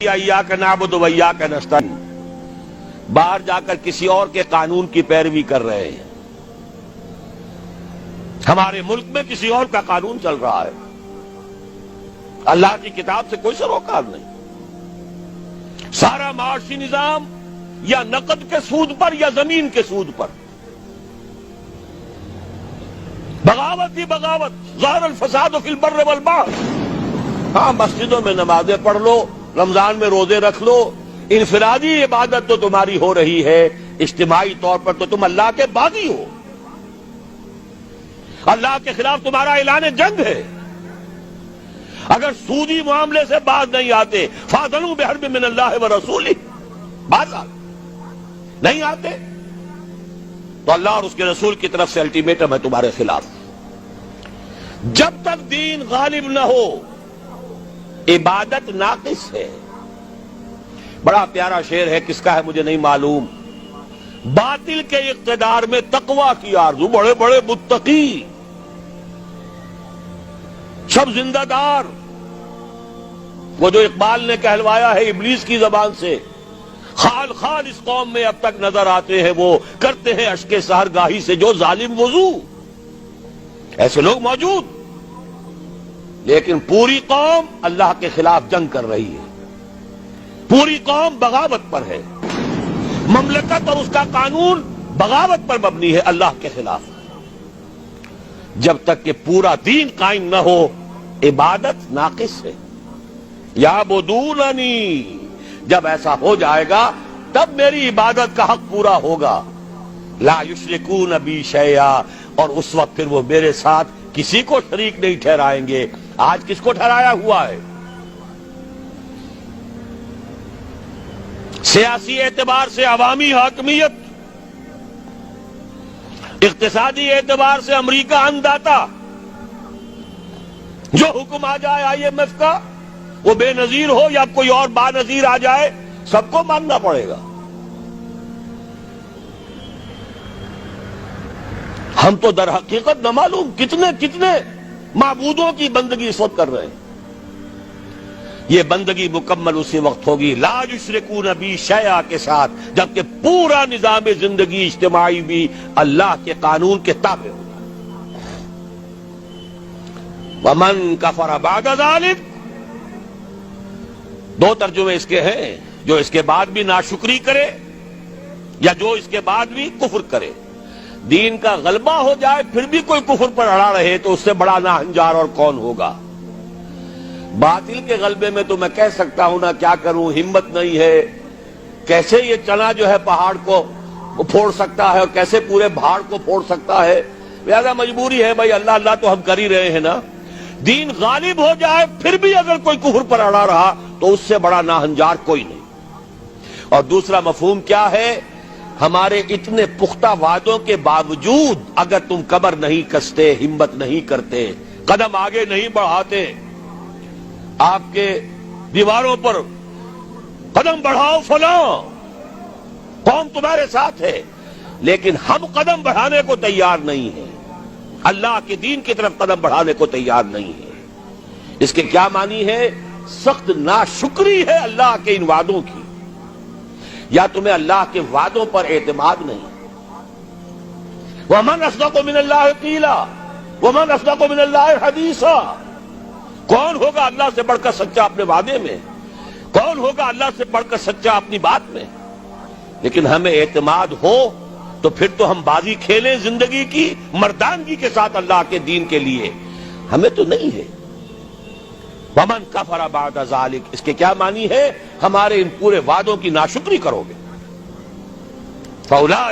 इय्याक नअबुदु व इय्याक नस्तईन, बाहर जाकर किसी और के कानून की पैरवी कर रहे हैं। हमारे मुल्क में किसी और का कानून चल रहा है, अल्लाह की किताब से कोई सरोकार नहीं। सारा माशी निजाम या नकद के सूद पर या जमीन के सूद पर, बगावत ही बगावत। ज़ाहरल फसाद फिल बर्र वल बहर। हाँ, मस्जिदों में नमाजें पढ़ लो, रमजान में रोजे रख लो, इनफरादी इबादत तो तुम्हारी हो रही है, इज्तिमाई तौर पर तो तुम अल्लाह के बागी हो। अल्लाह के खिलाफ तुम्हारा ऐलान जंग है। अगर सूदी मामले से बाज नहीं आते, फाज़नु बिहर्ब मिनल्लाहि व रसूलिही, बाज नहीं आते तो अल्लाह और उसके रसूल की तरफ से अल्टीमेटम है तुम्हारे खिलाफ। जब तक दीन गालिब न हो, इबादत नाकिस है। बड़ा प्यारा शेर है, किसका है मुझे नहीं मालूम। बातिल के इक़्तिदार में तकवा की आरज़ू, बड़े बड़े मुत्तकी सब जिंदादार। वो जो इकबाल ने कहलवाया है इब्लीस की जबान से, खाल खाल इस कौम में अब तक नजर आते हैं, वो करते हैं अश्के सहरगाही से जो जालिम वजू। ऐसे लोग मौजूद, लेकिन पूरी कौम अल्लाह के खिलाफ जंग कर रही है। पूरी कौम बगावत पर है। ममलकत और उसका कानून बगावत पर मबनी है, अल्लाह के खिलाफ। जब तक कि पूरा दीन कायम न हो, इबादत नाकिस है। याबुदूननी, जब ऐसा हो जाएगा तब मेरी इबादत का हक पूरा होगा। ला युश्रिकून बी शैया, और उस वक्त फिर वो मेरे साथ किसी को शरीक नहीं ठहराएंगे। आज किसको ठहराया हुआ है? सियासी एतबार से अवामी हाकमियत, इक्तिसादी एतबार से अमरीका अन्नदाता। जो हुक्म आ जाए IMF का, वो बेनजीर हो या कोई और बानजीर आ जाए, सबको मानना पड़ेगा। हम तो दर हकीकत न मालूम कितने कितने माबूदों की बंदगी इस वक्त कर रहे हैं। ये बंदगी मुकम्मल उसी वक्त होगी ला युश्रिकून बी शैया के साथ, जबकि पूरा निजाम जिंदगी इज्तिमाई भी अल्लाह के कानून के ताबे होगा। वमन कफर बाद ज़ालिक, दो तर्जुमे इसके हैं, जो इसके बाद भी नाशुक्री करे या जो इसके बाद भी कुफ्र करे। दीन का गलबा हो जाए फिर भी कोई कुफ्र पर अड़ा रहे तो उससे बड़ा नाहंजार और कौन होगा। बातिल के गलबे में तो मैं कह सकता हूं ना, क्या करूं, हिम्मत नहीं है। कैसे ये चना जो है पहाड़ को फोड़ सकता है और कैसे पूरे पहाड़ को फोड़ सकता है। लिहाजा मजबूरी है भाई, अल्लाह अल्लाह तो हम कर ही रहे हैं ना। दीन गालिब हो जाए फिर भी अगर कोई कुफ्र पर अड़ा रहा तो उससे बड़ा नाहंजार कोई नहीं। और दूसरा मफहूम क्या है, हमारे इतने पुख्ता वादों के बावजूद अगर तुम कमर नहीं कसते, हिम्मत नहीं करते, कदम आगे नहीं बढ़ाते, आपके दीवारों पर कदम बढ़ाओ फलां, कौम तुम्हारे साथ है, लेकिन हम कदम बढ़ाने को तैयार नहीं है, अल्लाह के दीन की तरफ कदम बढ़ाने को तैयार नहीं है। इसके क्या मानी है? सख्त नाशुक्री है अल्लाह के इन वादों की, या तुम्हें अल्लाह के वादों पर एतमाद नहीं। वमन अस्दक़ु मिनल्लाहि क़ीला वमन अस्दक़ु मिनल्लाहि हदीसा। कौन होगा अल्लाह से बढ़कर सच्चा अपने वादे में? कौन होगा अल्लाह से बढ़कर सच्चा अपनी बात में? लेकिन हमें एतमाद हो तो फिर तो हम बाजी खेलें जिंदगी की मर्दानगी के साथ अल्लाह के दीन के लिए। हमें तो नहीं है। वमन कफर बाद ज़ालिक, इसके क्या मानी है? हमारे इन पूरे वादों की नाशुक्री करोगे। फौला